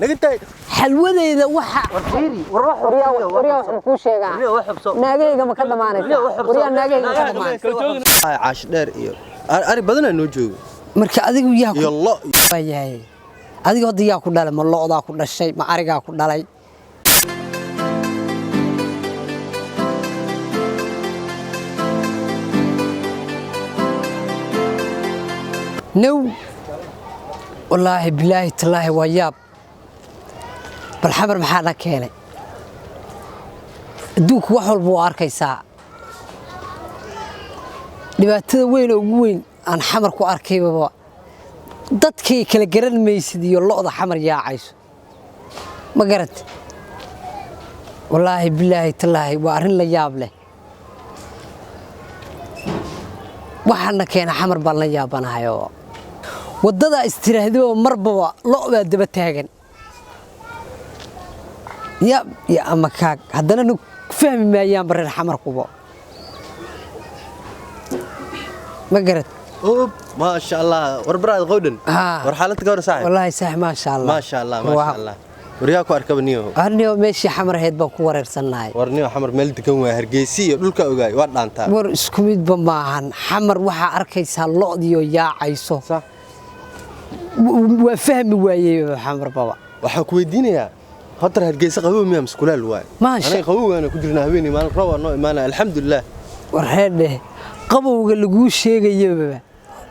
نقطة حلوذي وحى وريا كوشيغا ناغيغا ما كدمانيسا وريا ناغيغا ما كدمانيسا عاش دheer iyo ari badan aan noo joogo marka adigu yaa yalla yahay adigu hadii yaa ku dhalay ma looda ku dhashay ma ariga ku dhalay no wallahi billahi tallahi wayaab بالحمر محانا كيني دوك وحول بو أركيسا لباتنا وين وين عن حمر كو أركي بابا دادكي كلا قرن ميسدي اللقضة حمر يا عيسو ما قرت والله بالله تالله وارن لياب له وحانا كينا حمر بالنا يابانا هايو ودادا استراهدو مربوا لقضة دبتاقن يا أما كاك هذا نفهم ما أيام برا الحمر قبا ما قرت ما شاء الله وربراد غودن ورحالتك ور صاحب والله صح ما شاء الله ما شاء الله ما شاء الله ورياكو أركب نيو أرنيو ماشي حمر هيد بكو ورسناي ورنيو حمر ملد كم هرجيسي دولك أوجاي وارد أنت ور سكميد بماهن حمر وح أركيس هاللقط ديو يا عيسو صح وفهم وياه حمر بابا وحكوا الدنيا خاطر هرجيسة قوي مياه مسكولة الواي ماشي أنا قوي أنا كنت نهويني ما نروى إنه ما الحمد لله ورحله قبوا قالوا شيء جيبه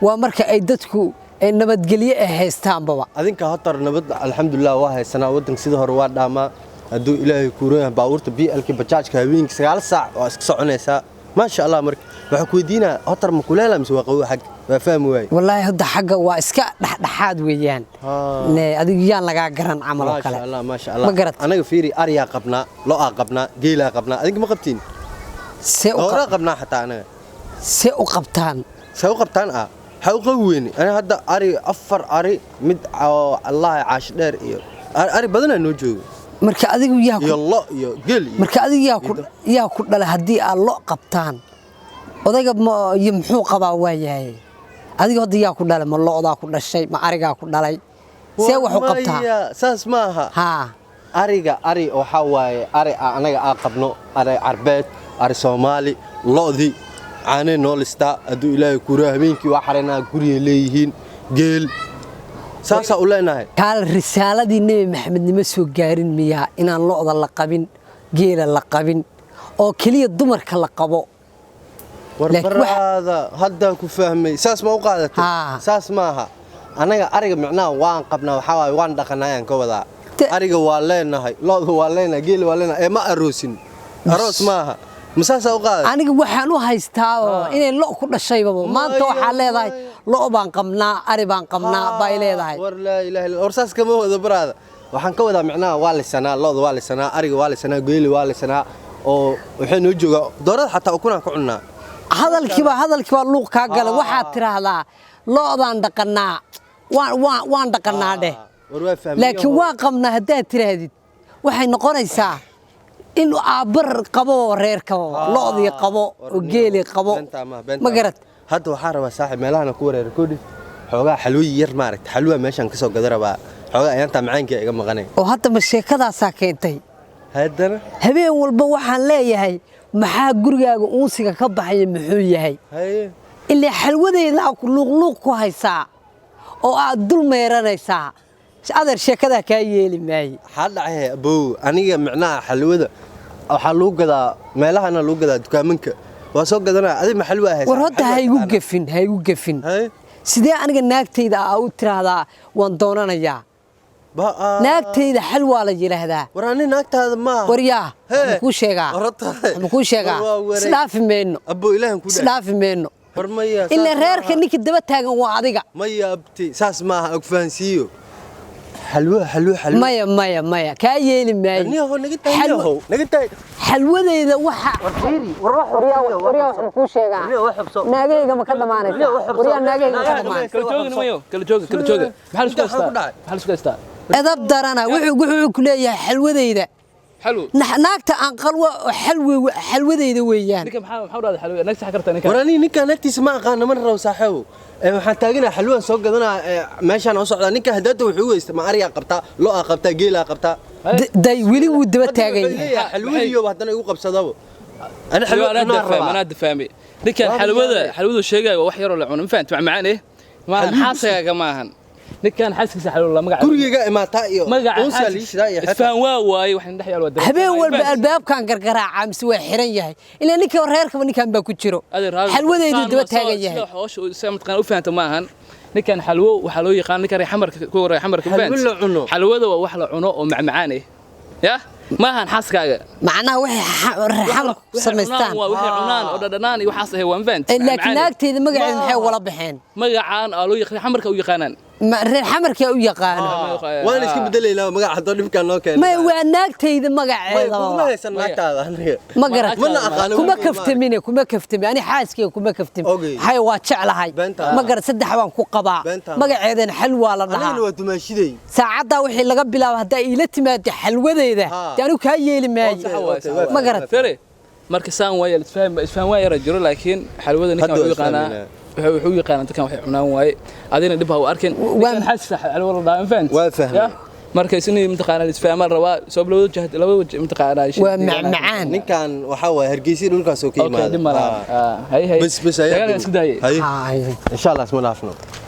وأمرك أيدتكو إنما تقليه هيستان بابا أذنك خاطر نبض الحمد لله واه سنة ودن سيده رواد داما أدو إلهي كوريه باورت بي الكي بتشاج كهوين سجال ساعة واسكسعنا ساعة ما شاء الله مرك وحكوا دينا خاطر مكولة لا مسوا قوي حق وفهم واي والله هذا حقه واسكا دحاد ويان أديان لقى قرن عمل ما شاء الله ما شاء الله أنا فيري أريا قبنا لا قبنا جيلا قبنا أذنك ما قبتين أورا قبنا حتى أنا سأقبتان حقوقيني أنا هذا أري أفر أري مد الله عاش دير إيه أري بدنا نوجو marka adigu yaa yalla iyo gal marka adigu yaa ku dhalay hadii aan loo qabtaan odayga muxuu qabaa waayahay adigu hadii yaa ku dhalay ma looda ku dhashay ma ariga ku dhalay see wax u qabtaa saas maaha ha ari waxa waaye ari anaga qabno ari arbeed ari Soomaali loodi aanay noolista adu ilaahay ku raahbeenkii waa xareena guriga leeyihiin geel saasa u leenahay kaal risaaladii nabi maxamed nima soo gaarin miyaa inaan looda la qabin geela la qabin oo kaliya dumarka la qabo warbarada hadda ku fahmay saas ma u qaadatay saas maaha anaga ariga macnaa waan qabnaa waxa waay waan dhaqanayaan ka wada ariga waa leenahay looda waa leenahay geel waa leenahay ma aroosin aroos maaha مساسة وقاعد. أنا وحنا هايستاو إني لو كنا شيء بابا ما أنتوا حالة هاي لو بانقمنا أري بانقمنا بايلة هاي. ولا إله إلا أرساس كم هو ذبر هذا وحن كودا معناه والي سنة لو والي سنة أري والي سنة قيل والي سنة أو وحين وجوا دورات حتى أكون كنا. هذا الكبار لوق كاجل واحد ترى هذا لو باندقنا وان دقنا ده. لكن واقمنا هدا ترى هذي وحين نقول ساعة. إنه عبر قبو رير قبو لوضي قبو وجيلي قبو ما قرت هذا وحارة صاحب ملانا كورة ركودي حوجا حلوي يرمارك حلوة ماشان كسو قدرة بقى حوجا أنت معاك يا جماعة غني وحتى مش كذا ساكنتي هذا هبين والبوحان لا يهي محا جرجا أنسك كبحي محوي هي اللي حلوة ذا لوق كوهاي ساعة أو أدل ميراني ساعة هذا الشيء كذا كايلي معي حال عيه أبو أنا معناه حلوة أو حلوة كذا ما لها أنا لو كذا دكامنك وسوق كذا أنا هذه محلوة هي ورهتها هيوقفن سيدي أنا ناقتي إذا أو ترى هذا وانطونا يا ناقتي إذا حلوة على جيل هذا وراني ناقت هذا ما ورياه مكوش شجع سلاف منه أبو إله سلاف منه فرمية إلا غيرك إنك دبتها وعادقة مية أبتي ساس ما أكفانسيو حلوة مايا كايلي ماي حلوة إذا وحى وريا كوشيغا ناقيغا ما كدمانيسا وريا ناقيغا ما كدمانيسا كل جوجا محل سكاستا أدب دارنا وحو كلية حلوة إذا حلو naagta aan qalwo xalwadeeda weeyaan ninka maxaa dhaada xalwo nagta xakarta ninka warani ninka nagtiisa ma aqaan man raw saaxiibo waxaan taaganaa xalwaan soo gadanaa meeshaan oo socda ninka hadaada wuxuu weeysta ma ariga qabta loo qabta geela qabta day wili wuu daba taagan yahay xalwadiyo hadana igu qabsadabo ana أنا فاهمي لكن حلوة شيء واحد يروح لعون ما فهمت معاني ما حاسة يا جماعة لكن حاسس حلو والله ما قاعد كوريجا ما تايو ما قاعد فاهم واي وحنا نحيا الوداد habeen walba albaabkan gargaraaca mise waa xiran yahay ilaa ninka reerkaba ninkan baa ku jiro xalwadeedu daba taagan yahay hoosh saamtqaan u fahanto ma ahan ninkan xalwo waxa loo yaqaan ninka xamarka ku waray xamarka fahant xalwada waa wax la cuno oo macmacaan ah ya ما هن حاسكاga macnaha waxay xalq samaystaan waxay cunaan oo dhadhanaan iyo waxaas ay waan fahant laakiin naagteeda magaceeda maxay wala baxeen magacaan oo loo yaqaan xamarka u yaqaanaan reer xamarka u yaqaan waan iska bedelaynaa magaca hadoo dhibkan noo keenay ma waa naagteeda magaceeda ma haysan naagtaada aniga ma garat kuma kaftamine kuma kaftami ani xaaskeyga kuma kaftami hay waa jeclahay ma garat saddex baan ku qabaa magaceedan xalwa la dhahaa aniguna waa dumaashiday saacada wixii laga bilaabo hadaa ila timaado xalwadeeda anu ka yeeli maayo ma garat marka saan way isfaham way rajiro laakiin xalwada ninka uu yaqaanaa wuxuu yaqaanaa dadkan waxay cunaan way adina dib ha u arkin waan xasisa xalwa la dhahan fahant waa fahmay marka isni imtixaan isfaham rabaa soo loo wajah laba wajh imtixaan waa macmacaan ninkan waxa way hargeysa dhulkaas oo ka yimaada hay bas ayaa isku daayay insha Allah isma dhaafno